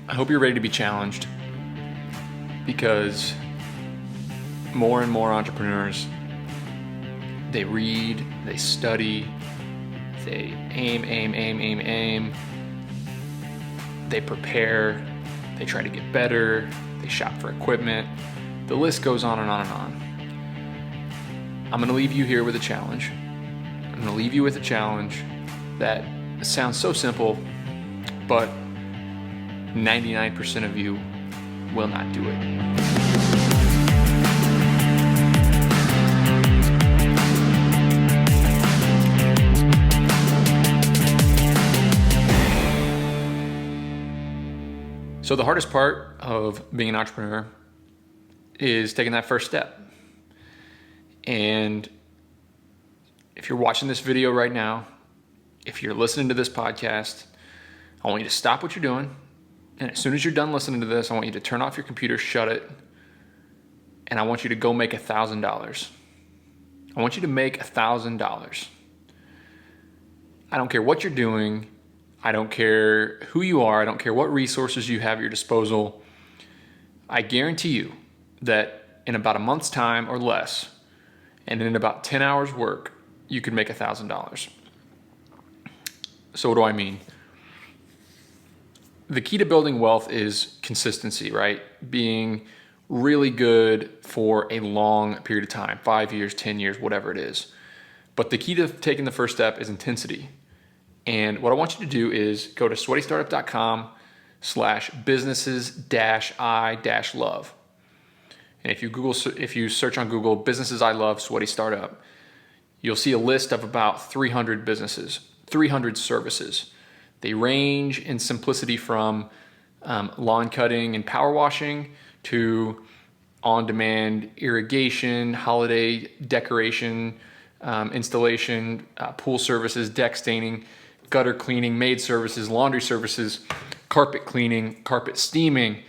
I hope you're ready to be challenged, because more and more entrepreneurs, they read, they study, they aim, they prepare, they try to get better, they shop for equipment. The list goes on and on and on. I'm going to leave you here with a challenge. I'm going to leave you with a challenge that sounds so simple, but 99% of you will not do it. So the hardest part of being an entrepreneur is taking that first step. And if you're watching this video right now, if you're listening to this podcast, I want you to stop what you're doing. And as soon as you're done listening to this, I want you to turn off your computer, shut it, and I want you to go make $1,000. I want you to make $1,000. I don't care what you're doing. I don't care who you are. I don't care what resources you have at your disposal. I guarantee you that in about a month's time or less, and in about 10 hours work, you could make $1,000. So what do I mean? The key to building wealth is consistency, right? Being really good for a long period of time, 5 years, 10 years, whatever it is. But the key to taking the first step is intensity. And what I want you to do is go to sweatystartup.com/businesses-I-love. And if you search on Google businesses I love sweaty startup, you'll see a list of about 300 businesses, 300 services. They range in simplicity from lawn cutting and power washing to on-demand irrigation, holiday decoration, installation, pool services, deck staining, gutter cleaning, maid services, laundry services, carpet cleaning, carpet steaming,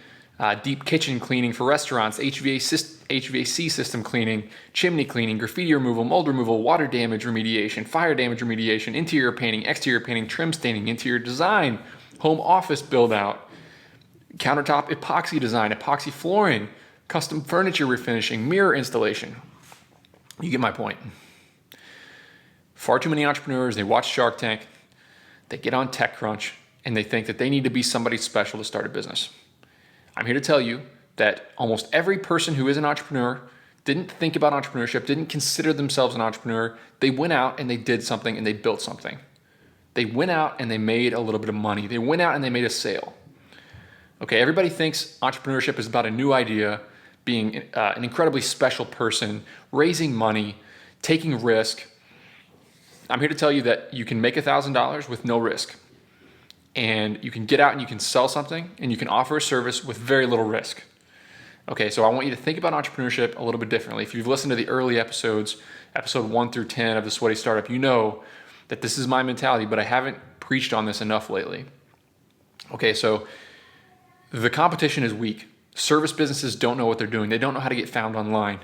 deep kitchen cleaning for restaurants, HVAC system cleaning, chimney cleaning, graffiti removal, mold removal, water damage remediation, fire damage remediation, interior painting, exterior painting, trim staining, interior design, home office build out, countertop epoxy design, epoxy flooring, custom furniture refinishing, mirror installation. You get my point. Far too many entrepreneurs, they watch Shark Tank, they get on TechCrunch, and they think that they need to be somebody special to start a business. I'm here to tell you that almost every person who is an entrepreneur didn't think about entrepreneurship, didn't consider themselves an entrepreneur. They went out and they did something and they built something. They went out and they made a little bit of money. They went out and they made a sale. Okay, everybody thinks entrepreneurship is about a new idea, being an incredibly special person, raising money, taking risk. I'm here to tell you that you can make $1,000 with no risk. And you can get out and you can sell something and you can offer a service with very little risk. Okay, so I want you to think about entrepreneurship a little bit differently. If you've listened to the early episodes, episode 1 through 10 of the Sweaty Startup, you know that this is my mentality, but I haven't preached on this enough lately. Okay, so the competition is weak. Service businesses don't know what they're doing. They don't know how to get found online.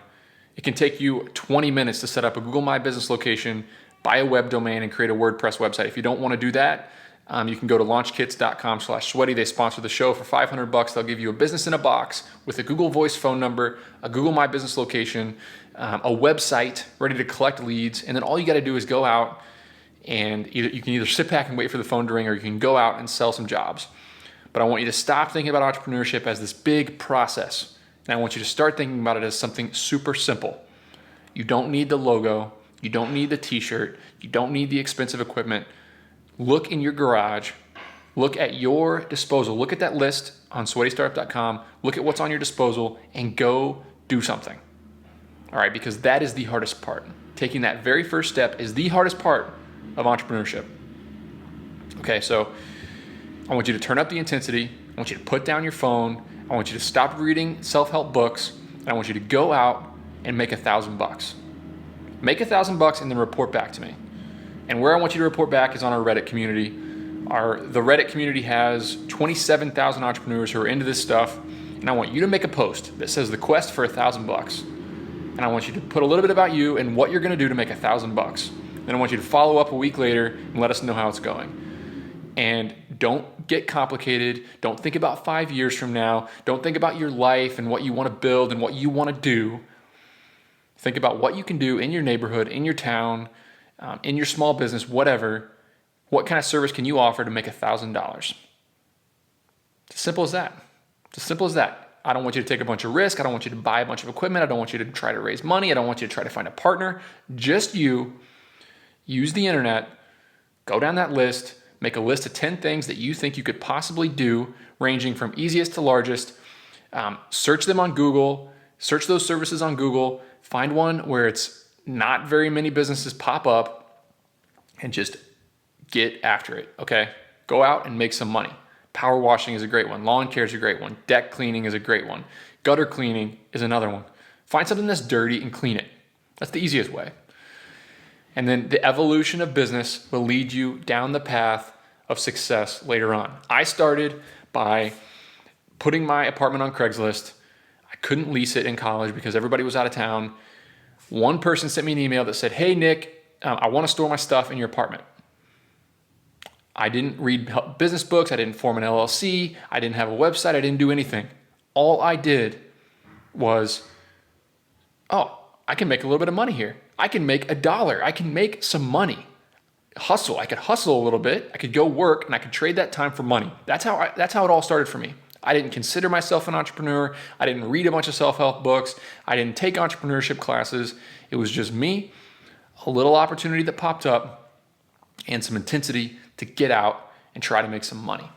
It can take you 20 minutes to set up a Google My Business location, buy a web domain, and create a WordPress website. If you don't want to do that, you can go to launchkits.com/sweaty. They sponsor the show for $500. They'll give you a business in a box with a Google Voice phone number, a Google My Business location, a website ready to collect leads. And then all you got to do is go out and you can either sit back and wait for the phone to ring, or you can go out and sell some jobs. But I want you to stop thinking about entrepreneurship as this big process. And I want you to start thinking about it as something super simple. You don't need the logo. You don't need the t-shirt. You don't need the expensive equipment. Look in your garage. Look at your disposal. Look at that list on sweatystartup.com. Look at what's on your disposal and go do something. All right, because that is the hardest part. Taking that very first step is the hardest part of entrepreneurship. Okay, so I want you to turn up the intensity. I want you to put down your phone. I want you to stop reading self-help books. And I want you to go out and make $1,000. Make $1,000 and then report back to me. And where I want you to report back is on our Reddit community. The Reddit community has 27,000 entrepreneurs who are into this stuff. And I want you to make a post that says the quest for $1,000. And I want you to put a little bit about you and what you're going to do to make $1,000. Then I want you to follow up a week later and let us know how it's going. And Don't get complicated. Don't think about 5 years from now. Don't think about your life and what you want to build and what you want to do. Think about what you can do in your neighborhood, in your town, in your small business, whatever. What kind of service can you offer to make $1,000? It's as simple as that. It's as simple as that. I don't want you to take a bunch of risk. I don't want you to buy a bunch of equipment. I don't want you to try to raise money. I don't want you to try to find a partner. Just you. Use the internet. Go down that list. Make a list of 10 things that you think you could possibly do, ranging from easiest to largest. Search them on Google. Search those services on Google. Find one where it's not very many businesses pop up and just get after it, okay? Go out and make some money. Power washing is a great one. Lawn care is a great one. Deck cleaning is a great one. Gutter cleaning is another one. Find something that's dirty and clean it. That's the easiest way. And then the evolution of business will lead you down the path of success later on. I started by putting my apartment on Craigslist. I couldn't lease it in college because everybody was out of town. One person sent me an email that said, "Hey, Nick, I want to store my stuff in your apartment." I didn't read business books. I didn't form an LLC. I didn't have a website. I didn't do anything. All I did was, I can make a little bit of money here. I can make $1. I can make some money. Hustle. I could hustle a little bit. I could go work and I could trade that time for money. That's how it all started for me. I didn't consider myself an entrepreneur. I didn't read a bunch of self-help books. I didn't take entrepreneurship classes. It was just me, a little opportunity that popped up, and some intensity to get out and try to make some money.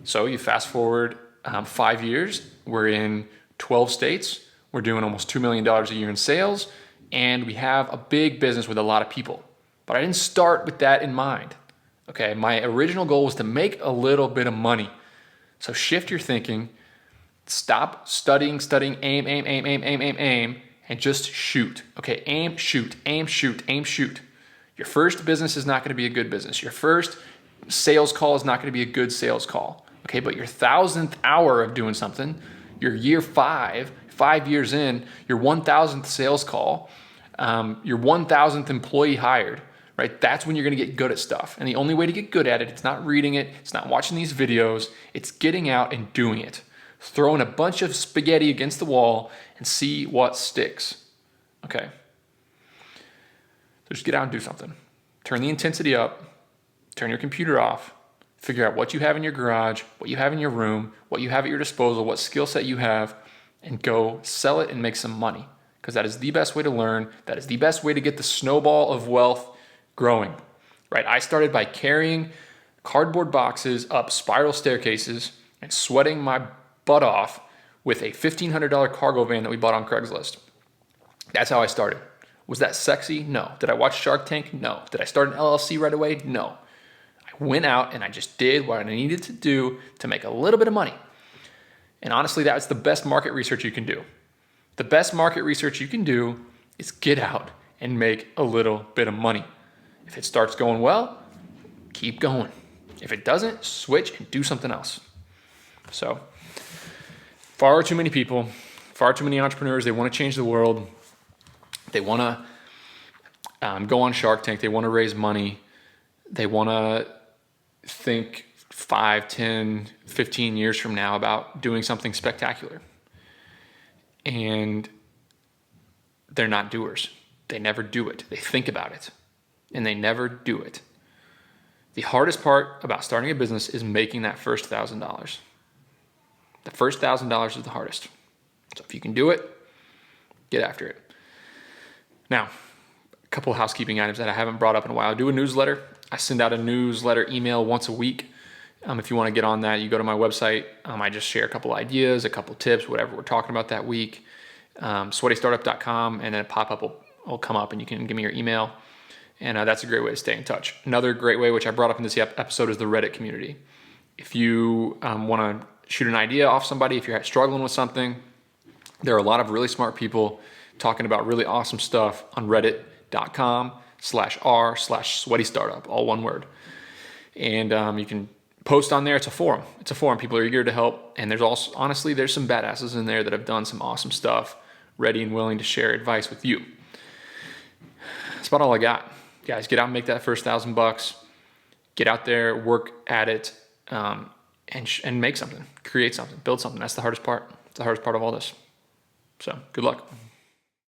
So you fast forward 5 years, we're in 12 states, we're doing almost $2 million a year in sales, and we have a big business with a lot of people. But I didn't start with that in mind. Okay, my original goal was to make a little bit of money. So shift your thinking, stop studying, aim, and just shoot. Okay, aim, shoot. Your first business is not going to be a good business. Your first sales call is not going to be a good sales call. Okay, but your 1,000th hour of doing something, your year 5 years in, your 1,000th sales call, your 1,000th employee hired, right? That's when you're going to get good at stuff. And the only way to get good at it, it's not reading it, it's not watching these videos, it's getting out and doing it. Throwing a bunch of spaghetti against the wall and see what sticks. Okay. So just get out and do something. Turn the intensity up, turn your computer off, figure out what you have in your garage, what you have in your room, what you have at your disposal, what skill set you have, and go sell it and make some money. Because that is the best way to learn. That is the best way to get the snowball of wealth growing, right? I started by carrying cardboard boxes up spiral staircases and sweating my butt off with a $1,500 cargo van that we bought on Craigslist. That's how I started. Was that sexy? No. Did I watch Shark Tank? No. Did I start an LLC right away? No. I went out and I just did what I needed to do to make a little bit of money. And honestly, that's the best market research you can do. The best market research you can do is get out and make a little bit of money. If it starts going well, keep going. If it doesn't, switch and do something else. So, far too many people, far too many entrepreneurs, they want to change the world. They want to go on Shark Tank. They want to raise money. They want to think 5, 10, 15 years from now about doing something spectacular. And they're not doers. They never do it. They think about it, and they never do it. The hardest part about starting a business is making that first $1,000. The first $1,000 is the hardest. So if you can do it, get after it. Now, a couple of housekeeping items that I haven't brought up in a while. I do a newsletter. I send out a newsletter email once a week. If you want to get on that, you go to my website. I just share a couple ideas, a couple tips, whatever we're talking about that week. Sweatystartup.com, and then a pop-up will come up and you can give me your email. And that's a great way to stay in touch. Another great way, which I brought up in this episode, is the Reddit community. If you want to shoot an idea off somebody, if you're struggling with something, there are a lot of really smart people talking about really awesome stuff on reddit.com/r/sweatystartup, all one word. And you can post on there. It's a forum. People are eager to help. And there's also, honestly, there's some badasses in there that have done some awesome stuff, ready and willing to share advice with you. That's about all I got. Guys, get out and make that first $1,000. Get out there, work at it, and make something, create something, build something. That's the hardest part. It's the hardest part of all this. So good luck.